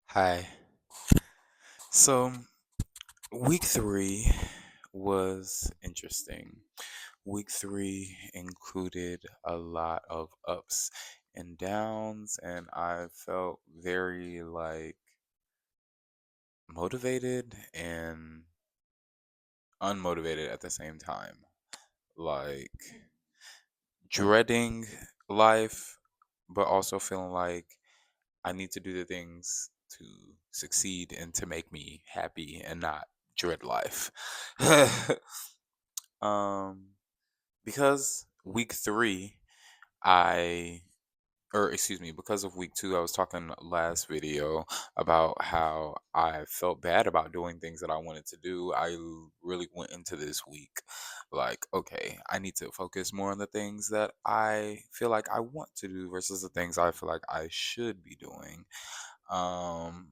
Hi. So, week 3 was interesting. Week 3 included a lot of ups and downs, and I felt very motivated and unmotivated at the same time. Like dreading life, but also feeling like I need to do the things to succeed and to make me happy and not dread life. um, because week 3, I, or excuse me, because of week 2, I was talking last video about how I felt bad about doing things that I wanted to do. Really went into this week like, okay, I need to focus more on the things that I feel like I want to do versus the things I feel like I should be doing. Um,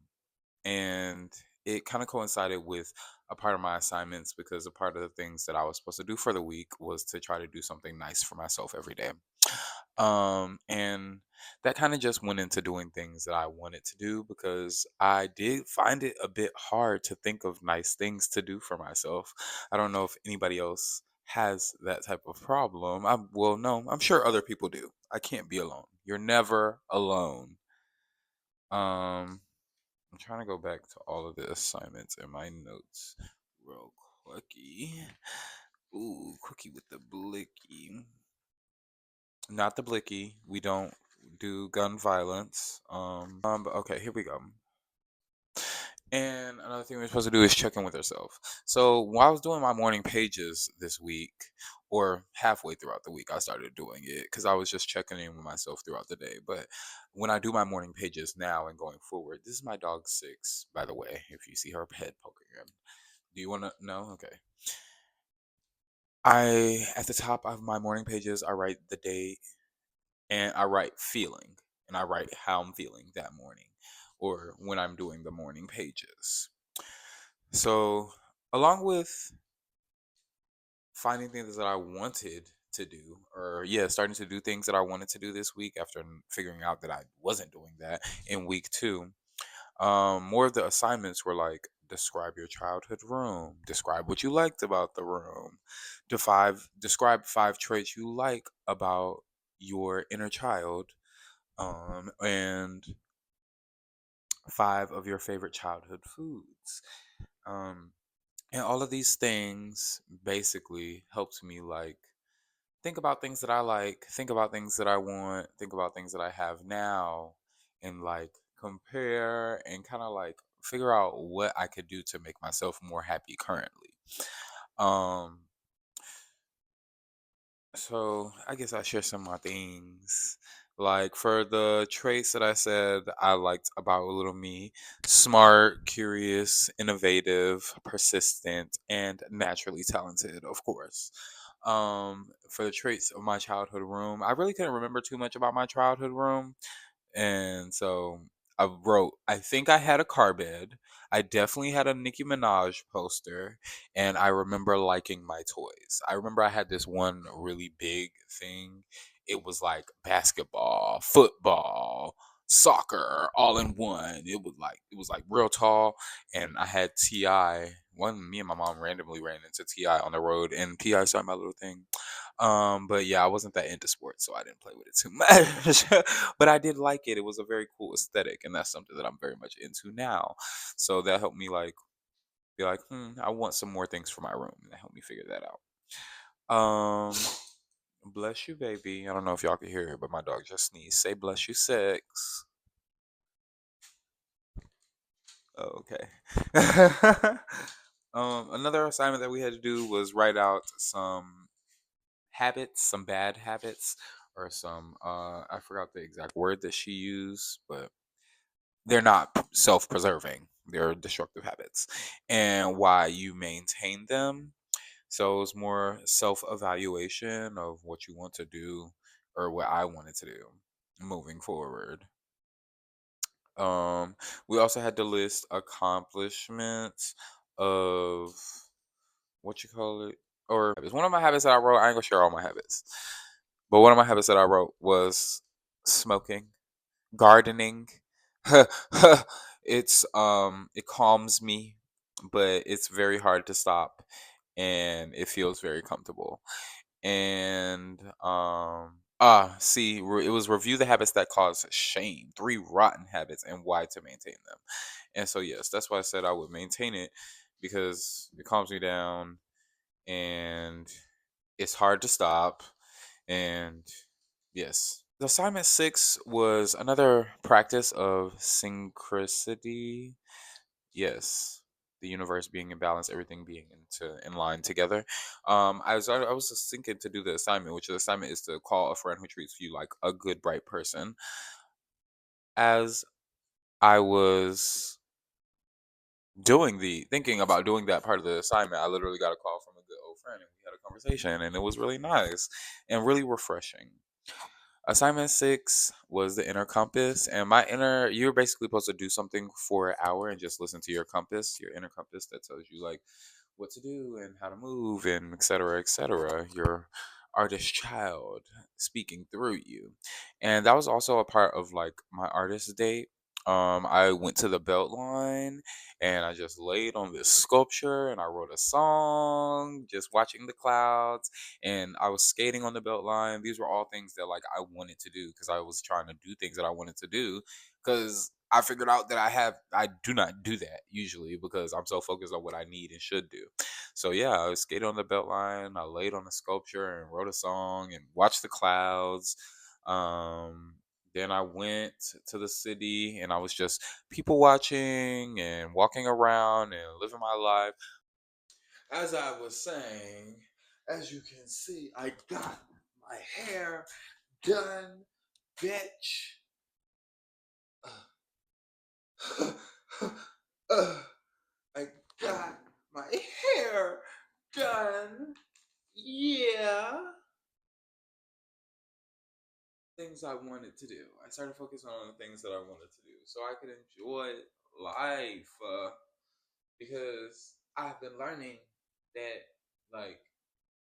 and it kind of coincided with a part of my assignments because a part of the things that I was supposed to do for the week was to try to do something nice for myself every day. And that kind of just went into doing things that I wanted to do because I did find it a bit hard to think of nice things to do for myself. I don't know if anybody else has that type of problem. Well, no, I'm sure other people do. I can't be alone. You're never alone. Um, I'm trying to go back to all of the assignments in my notes real quickie. Ooh, quickie with the blicky. Not the blicky. We don't do gun violence. But okay, here we go. And another thing we're supposed to do is check in with ourselves. So while I was doing my morning pages this week, or halfway throughout the week, I started doing it because I was just checking in with myself throughout the day. But when I do my morning pages now and going forward, this is my dog Six, by the way. If you see her head poking in, do you want to know? Okay. At the top of my morning pages, I write the date and I write feeling and I write how I'm feeling that morning or when I'm doing the morning pages. So, along with finding things that I wanted to do, or yeah, starting to do things that I wanted to do this week after figuring out that I wasn't doing that in week 2, more of the assignments were like describe your childhood room, describe what you liked about the room, describe 5 traits you like about your inner child, and 5 of your favorite childhood foods. Um, and all of these things basically helped me like think about things that I like, think about things that I want, think about things that I have now, and like compare and kind of like figure out what I could do to make myself more happy currently. Um, So I guess I share some of my things. Like for the traits that I said I liked about little me, smart, curious, innovative, persistent, and naturally talented, of course. For the traits of my childhood room, I really couldn't remember too much about my childhood room. And so I think I had a car bed. I definitely had a Nicki Minaj poster. And I remember liking my toys. I remember I had this one really big thing. It was like basketball, football, soccer, all in one. It was like real tall. And I had Ti. Me and my mom randomly ran into Ti on the road, and Ti saw my little thing. But yeah, I wasn't that into sports, so I didn't play with it too much. But I did like it. It was a very cool aesthetic, and that's something that I'm very much into now. So that helped me like be like, I want some more things for my room. And that helped me figure that out. Bless you, baby. I don't know if y'all can hear it, but my dog just sneezed. Say bless you, Six. Oh, okay. Another assignment that we had to do was write out some habits, some bad habits, or some I forgot the exact word that she used, but they're not self-preserving. They're destructive habits, and why you maintain them. So it's more self-evaluation of what you want to do, or what I wanted to do moving forward. Um, we also had to list accomplishments of what you call it, or it's one of my habits that I wrote. I ain't gonna share all my habits, but one of my habits that I wrote was smoking, gardening, it calms me, but it's very hard to stop, and it feels very comfortable. And it was review the habits that cause shame, three rotten habits, and why to maintain them. And so yes, that's why I said I would maintain it, because it calms me down and it's hard to stop. And yes, the assignment 6 was another practice of synchronicity. Yes, the universe being in balance, everything being in line together. I was just thinking to do the assignment, which the assignment is to call a friend who treats you like a good, bright person. As I was doing the thinking about doing that part of the assignment, I literally got a call from a good old friend, and we had a conversation, and it was really nice and really refreshing. Assignment 6 was the inner compass, and you're basically supposed to do something for an hour and just listen to your inner compass that tells you like what to do and how to move and etc. etc. Your artist child speaking through you. And that was also a part of like my artist date. I went to the Beltline and I just laid on this sculpture and I wrote a song, just watching the clouds, and I was skating on the Beltline. These were all things that like I wanted to do because I was trying to do things that I wanted to do, because I figured out that I do not do that usually because I'm so focused on what I need and should do. So yeah, I was skating on the Beltline. I laid on the sculpture and wrote a song and watched the clouds. Um, then I went to the city and I was just people watching and walking around and living my life. As I was saying, as you can see, I got my hair done, bitch. I got my hair done. Yeah. Things I wanted to do. I started focusing on the things that I wanted to do so I could enjoy life. Because I've been learning that, like,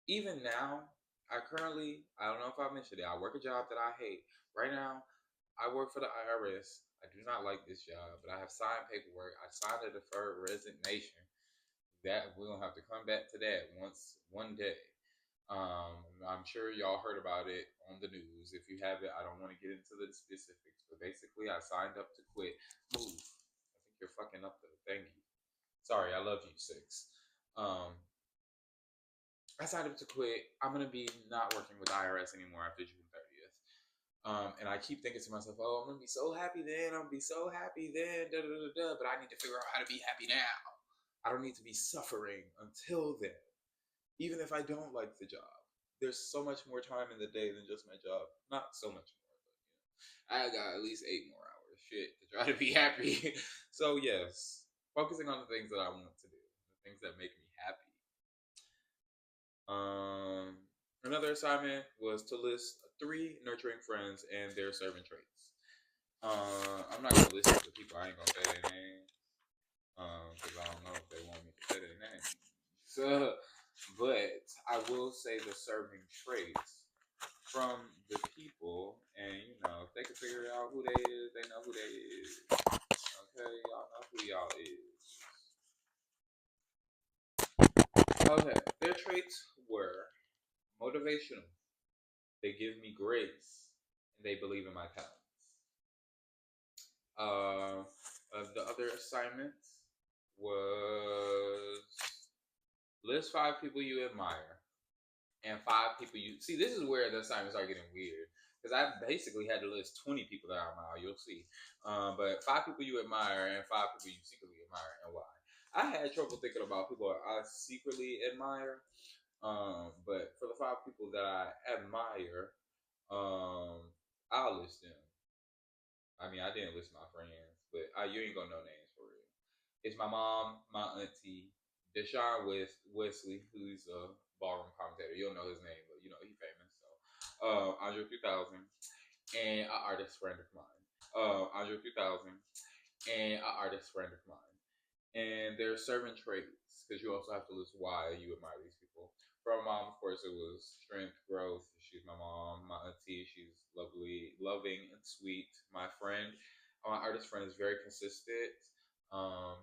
even now, I don't know if I mentioned it, I work a job that I hate. Right now, I work for the IRS. I do not like this job, but I have signed paperwork. I signed a deferred resignation. That we're gonna have to come back to that one day. I'm sure y'all heard about it on the news. If you haven't, I don't want to get into the specifics, but basically, I signed up to quit. Move. I think you're fucking up there. Thank you. Sorry, I love you, six. Um, I signed up to quit. I'm gonna be not working with IRS anymore after June 30th. And I keep thinking to myself, "Oh, I'm gonna be so happy then. I'm gonna be so happy then." Da, da, da, da. But I need to figure out how to be happy now. I don't need to be suffering until then, even if I don't like the job. There's so much more time in the day than just my job. Not so much more, but I got at least 8 more hours. Shit, to try to be happy. So yes, focusing on the things that I want to do, the things that make me happy. Um, Another assignment was to list 3 nurturing friends and their servant traits. I'm not gonna list the people. I ain't gonna say their names. Because I don't know if they want me to say their names. So, but I will say the serving traits from the people, and if they can figure out who they is, they know who they is. Okay, y'all know who y'all is. Okay, their traits were motivational. They give me grace, and they believe in my talents. Uh, the other assignments was list 5 people you admire and 5 people you see. This is where the assignments are getting weird because I basically had to list 20 people that I admire. You'll see, but 5 people you admire and 5 people you secretly admire, and why. I had trouble thinking about people I secretly admire, but for the 5 people that I admire, I'll list them. I mean, I didn't list my friends, but you ain't gonna know names for real. It's my mom, my auntie, Deshaun Wesley, who's a ballroom commentator. You don't know his name, but he's famous. So, Andre 3000, and an artist friend of mine. Andre 3000, and an artist friend of mine. And their servant traits, because you also have to list why you admire these people. For my mom, of course, it was strength, growth. She's my mom. My auntie, she's lovely, loving, and sweet. My friend, my artist friend is very consistent. Um,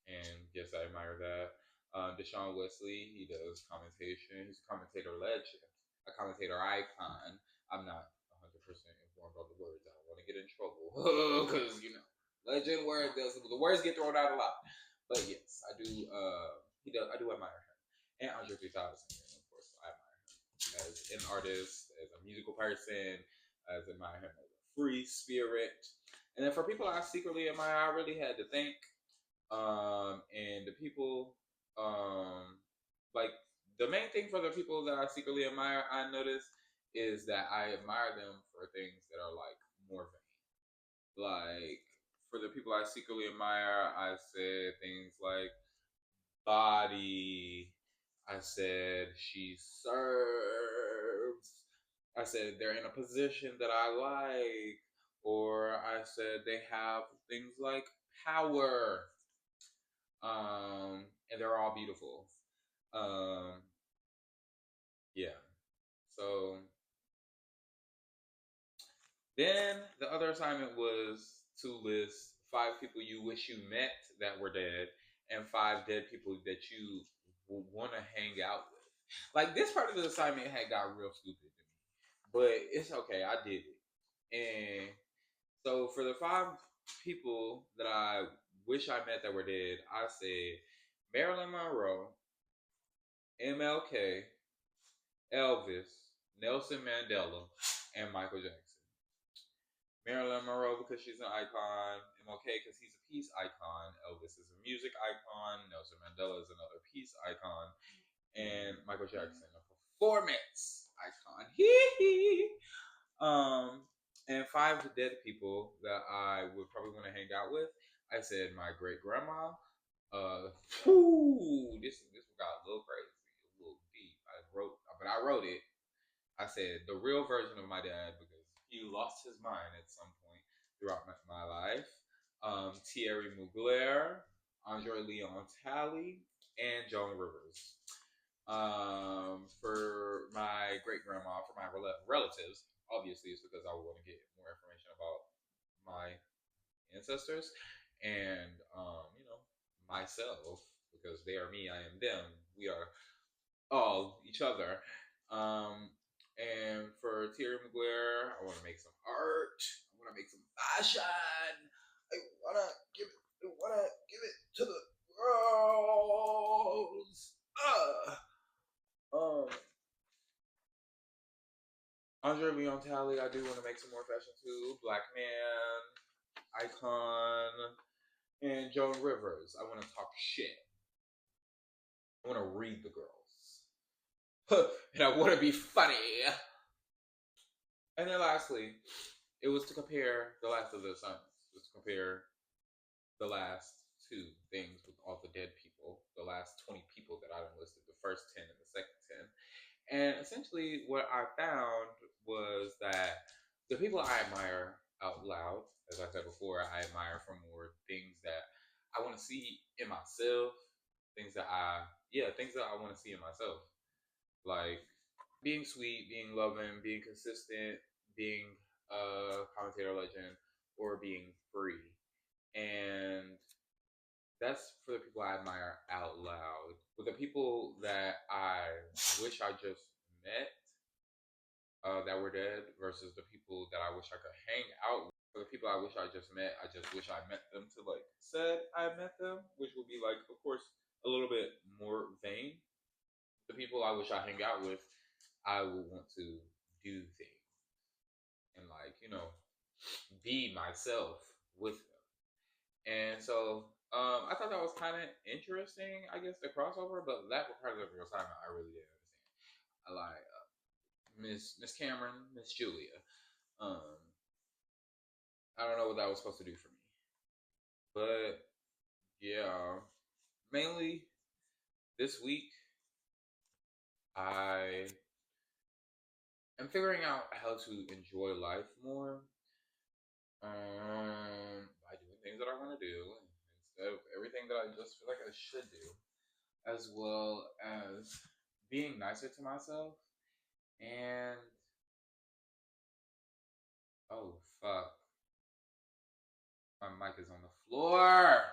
and yes, I admire that. Deshaun Wesley, he does commentation. He's a commentator legend, a commentator icon. I'm not 100% informed on the words. I don't want to get in trouble because legend word does the words get thrown out a lot. But yes, I do. He does. I do admire him, and Andre 3000. And of course, I admire him as an artist, as a musical person, as admire him as a free spirit. And then for people I secretly admire, I really had to think. And the people, like the main thing for the people that I secretly admire, I notice is that I admire them for things that are like more vain. Like for the people I secretly admire, I said things like body. I said she serves. I said they're in a position that I like. Or I said they have things like power. And they're all beautiful. Um, yeah. So then the other assignment was to list 5 people you wish you met that were dead, and 5 dead people that you want to hang out with. Like this part of the assignment had got real stupid to me, but it's okay. I did it, and so for the 5 people that I wish I met that were dead, I said Marilyn Monroe, MLK, Elvis, Nelson Mandela, and Michael Jackson. Marilyn Monroe because she's an icon, MLK because he's a peace icon, Elvis is a music icon, Nelson Mandela is another peace icon, and Michael Jackson a performance icon. And 5 dead people that I would probably want to hang out with. I said my great grandma. This got a little crazy, a little deep. I wrote it. I said the real version of my dad because he lost his mind at some point throughout my life. Thierry Mugler, Andre Leon Talley, and Joan Rivers. For my great grandma, for my relatives, obviously it's because I want to get more information about my ancestors and myself because they are me, I am them. We are all each other. Um, and for Thierry Mugler, I want to make some art. I want to make some fashion. I wanna give it to the girls. Um, Andre Leon Talley, I do want to make some more fashion too. Black man, icon, and Joan Rivers. I want to talk shit. I want to read the girls, and I want to be funny. And then lastly, it was to compare the last of the assignments. It was to compare the last 2 things with all the dead people, the last 20 people that I enlisted, the first 10 and the second 10. And essentially, what I found was that the people I admire out loud, as I said before, I admire for more things that I want to see in myself, things that I want to see in myself. Like being sweet, being loving, being consistent, being a commentator legend, or being free. And that's for the people I admire out loud. With the people that I wish I just met that were dead versus the people that I wish I could hang out with. For the people I wish I just met, I just wish I met them to like said I met them, which would be like, of course, a little bit more vain. The people I wish I hang out with, I would want to do things and like be myself with them. And so I thought that was kind of interesting, I guess, the crossover, but that part of the assignment I really didn't understand. I like Miss Cameron, Miss Julia. Um, I don't know what that was supposed to do for me, but yeah, mainly this week I am figuring out how to enjoy life more by doing things that I want to do instead of everything that I just feel like I should do, as well as being nicer to myself and oh fuck mic is on the floor.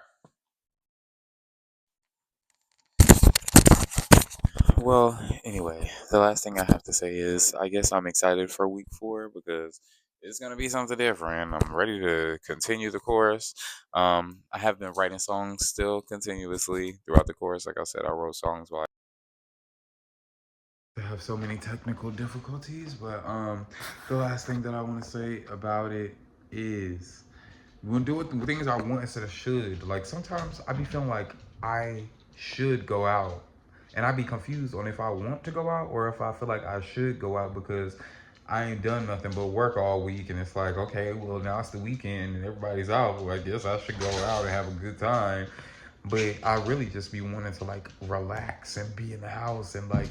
Well, anyway, the last thing I have to say is I guess I'm excited for week 4 because it's going to be something different. I'm ready to continue the course. I have been writing songs still continuously throughout the course. Like I said, I wrote songs while I have so many technical difficulties, but the last thing that I want to say about it is we'll do it the things I want instead of should. Like sometimes I be feeling like I should go out, and I be confused on if I want to go out or if I feel like I should go out because I ain't done nothing but work all week, and it's like, okay, well now it's the weekend and everybody's out. Well, I guess I should go out and have a good time. But I really just be wanting to like relax and be in the house and like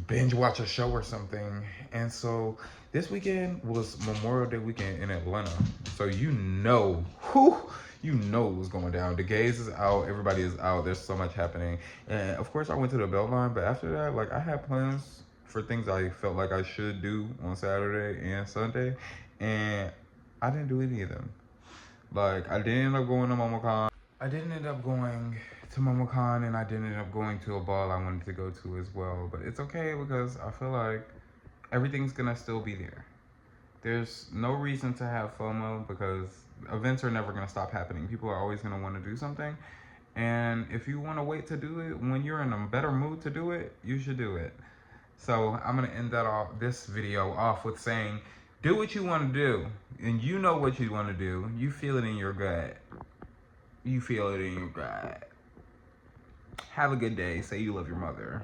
binge watch a show or something. And so this weekend was Memorial Day weekend in Atlanta. So you know what's going down. The gays is out, everybody is out. There's so much happening. And of course I went to the Beltline, but after that, like I had plans for things I felt like I should do on Saturday and Sunday, and I didn't do any of them. Like I didn't end up going to MomoCon. I didn't end up going to MomoCon, and I didn't end up going to a ball I wanted to go to as well. But it's okay because I feel like everything's gonna still be there. There's no reason to have FOMO because events are never gonna stop happening. People are always gonna want to do something, and if you want to wait to do it when you're in a better mood to do it, you should do it. So I'm gonna end this video off with saying, do what you want to do, and you know what you want to do. You feel it in your gut. You feel it in your gut. Have a good day. Say you love your mother.